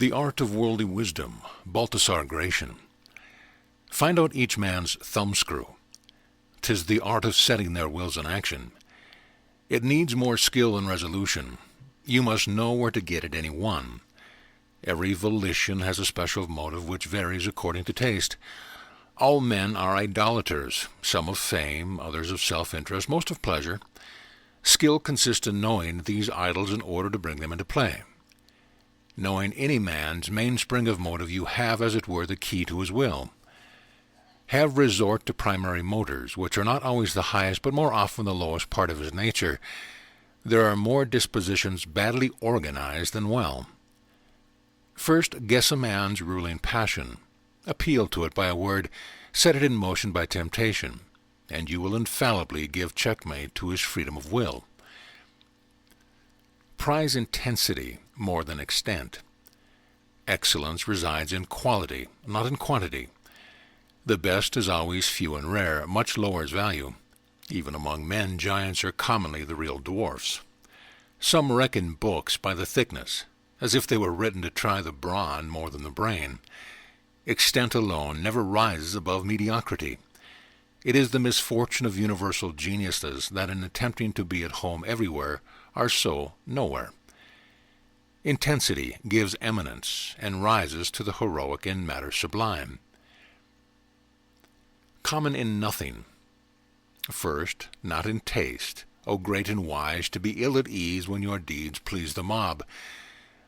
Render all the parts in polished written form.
The Art of Worldly Wisdom, Baltasar Gracian. Find out each man's thumbscrew. 'Tis the art of setting their wills in action. It needs more skill and resolution. You must know where to get at any one. Every volition has a special motive which varies according to taste. All men are idolaters, some of fame, others of self-interest, most of pleasure. Skill consists in knowing these idols in order to bring them into play. Knowing any man's mainspring of motive, you have, as it were, the key to his will. Have resort to primary motors, which are not always the highest, but more often the lowest part of his nature. There are more dispositions badly organized than well. First, guess a man's ruling passion. Appeal to it by a word, set it in motion by temptation, and you will infallibly give checkmate to his freedom of will. Prize intensity more than extent. Excellence resides in quality, not in quantity. The best is always few and rare, much lowers value. Even among men, giants are commonly the real dwarfs. Some reckon books by the thickness, as if they were written to try the brawn more than the brain. Extent alone never rises above mediocrity. It is the misfortune of universal geniuses that in attempting to be at home everywhere are so nowhere. Intensity gives eminence, and rises to the heroic in matter sublime. Common in nothing. First, not in taste, O great and wise, to be ill at ease when your deeds please the mob.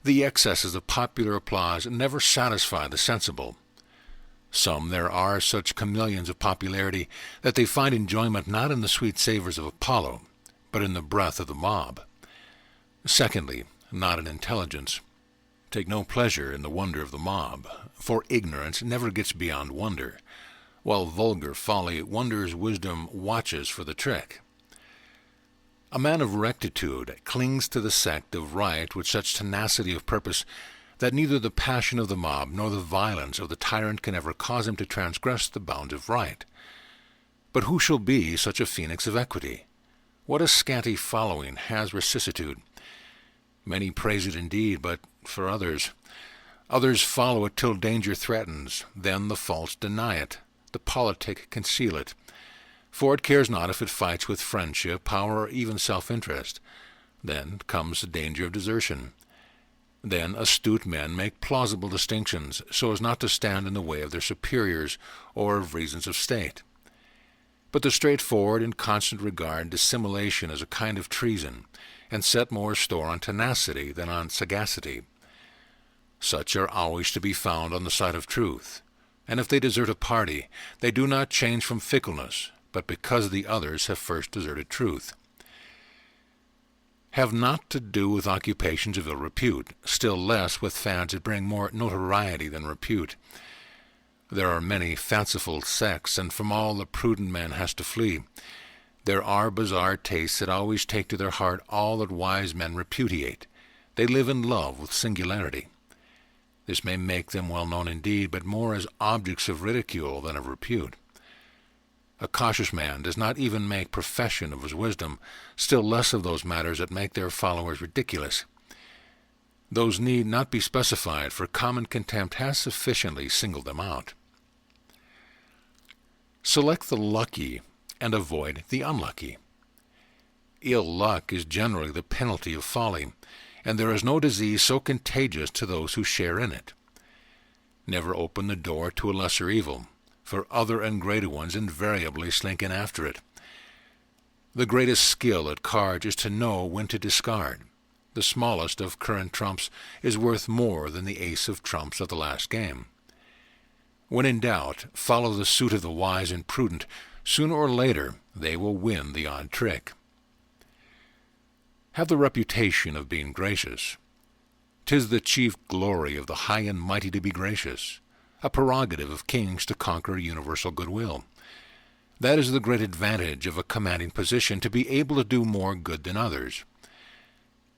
The excesses of popular applause never satisfy the sensible. Some there are such chameleons of popularity that they find enjoyment not in the sweet savors of Apollo, but in the breath of the mob. Secondly, not in intelligence. Take no pleasure in the wonder of the mob, for ignorance never gets beyond wonder, while vulgar folly wonders wisdom watches for the trick. A man of rectitude clings to the sect of right with such tenacity of purpose that neither the passion of the mob nor the violence of the tyrant can ever cause him to transgress the bounds of right. But who shall be such a phoenix of equity? What a scanty following has vicissitude! Many praise it indeed, but for others follow it till danger threatens. Then the false deny it, the politic conceal it. For it cares not if it fights with friendship, power, or even self-interest. Then comes the danger of desertion. Then astute men make plausible distinctions, so as not to stand in the way of their superiors or of reasons of state. But the straightforward and constant regard dissimulation as a kind of treason, and set more store on tenacity than on sagacity. Such are always to be found on the side of truth, and if they desert a party, they do not change from fickleness, but because the others have first deserted truth. Have not to do with occupations of ill repute, still less with fads that bring more notoriety than repute. There are many fanciful sects, and from all the prudent man has to flee. There are bizarre tastes that always take to their heart all that wise men repudiate. They live in love with singularity. This may make them well known indeed, but more as objects of ridicule than of repute. A cautious man does not even make profession of his wisdom, still less of those matters that make their followers ridiculous. Those need not be specified, for common contempt has sufficiently singled them out. Select the lucky and avoid the unlucky. Ill luck is generally the penalty of folly, and there is no disease so contagious to those who share in it. Never open the door to a lesser evil, for other and greater ones invariably slink in after it. The greatest skill at cards is to know when to discard. The smallest of current trumps is worth more than the ace of trumps of the last game. When in doubt, follow the suit of the wise and prudent. Sooner or later they will win the odd trick. Have the reputation of being gracious. 'Tis the chief glory of the high and mighty to be gracious, a prerogative of kings to conquer universal goodwill. That is the great advantage of a commanding position, to be able to do more good than others.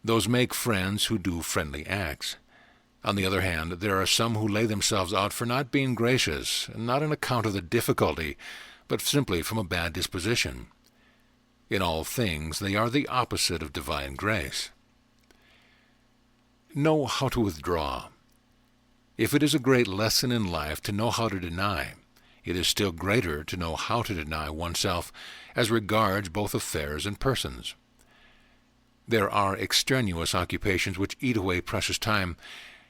Those make friends who do friendly acts. On the other hand, there are some who lay themselves out for not being gracious, not on account of the difficulty, but simply from a bad disposition. In all things they are the opposite of divine grace. Know how to withdraw. If it is a great lesson in life to know how to deny, it is still greater to know how to deny oneself as regards both affairs and persons. There are extraneous occupations which eat away precious time.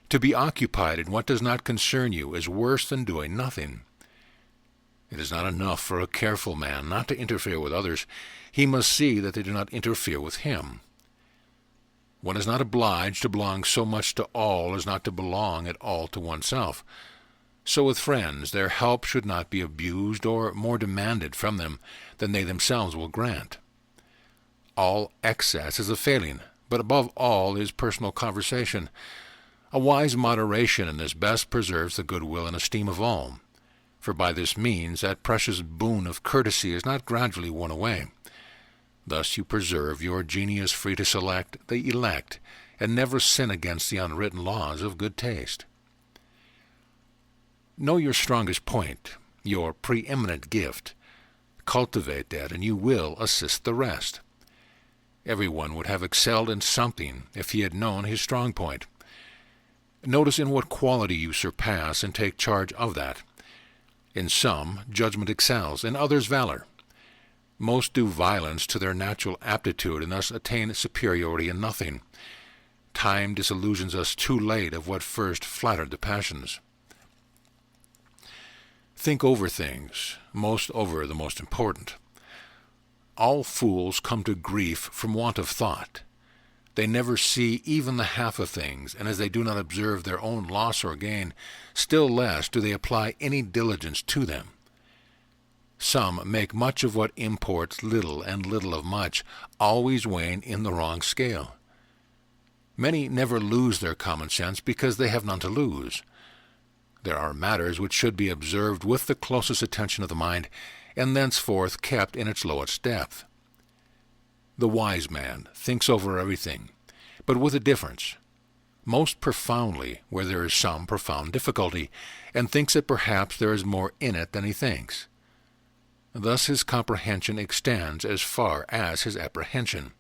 To be occupied in what does not concern you is worse than doing nothing. It is not enough for a careful man not to interfere with others. He must see that they do not interfere with him. One is not obliged to belong so much to all as not to belong at all to oneself. So with friends, their help should not be abused or more demanded from them than they themselves will grant. All excess is a failing, but above all is personal conversation. A wise moderation in this best preserves the goodwill and esteem of all, for by this means that precious boon of courtesy is not gradually worn away. Thus you preserve your genius free to select the elect, and never sin against the unwritten laws of good taste. Know your strongest point, your preeminent gift. Cultivate that, and you will assist the rest. Everyone would have excelled in something if he had known his strong point. Notice in what quality you surpass and take charge of that. In some, judgment excels, in others valor. Most do violence to their natural aptitude and thus attain superiority in nothing. Time disillusions us too late of what first flattered the passions. Think over things, most over the most important. All fools come to grief from want of thought. They never see even the half of things, and as they do not observe their own loss or gain, still less do they apply any diligence to them. Some make much of what imports little, and little of much, always weighing in the wrong scale. Many never lose their common sense because they have none to lose. There are matters which should be observed with the closest attention of the mind, and thenceforth kept in its lowest depth. The wise man thinks over everything, but with a difference, most profoundly where there is some profound difficulty, and thinks that perhaps there is more in it than he thinks. Thus his comprehension extends as far as his apprehension.